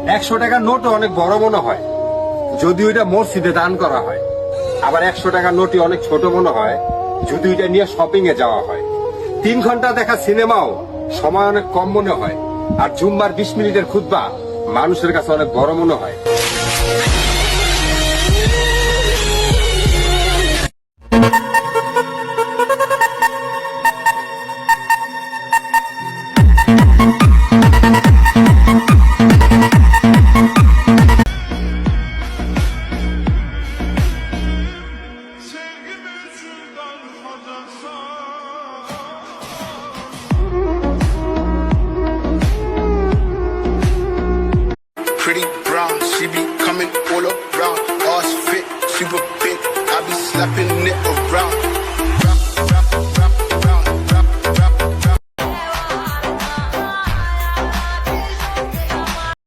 100 টাকার নোটও অনেক বড় মনে হয় যদি ওইটা মসজিদে দান করা হয়, আবার 100 টাকার নোটই অনেক ছোট মনে হয় যদি ওইটা নিয়ে শপিং এ যাওয়া হয়। 3 ঘন্টা দেখা সিনেমাও সময় অনেক কম মনে হয়, আর জুম্মার 20 মিনিটের খুতবা মানুষের কাছে অনেক বড় মনে হয়। Pretty brown, she be coming all around. Ass fit, super big, I be slapping it around.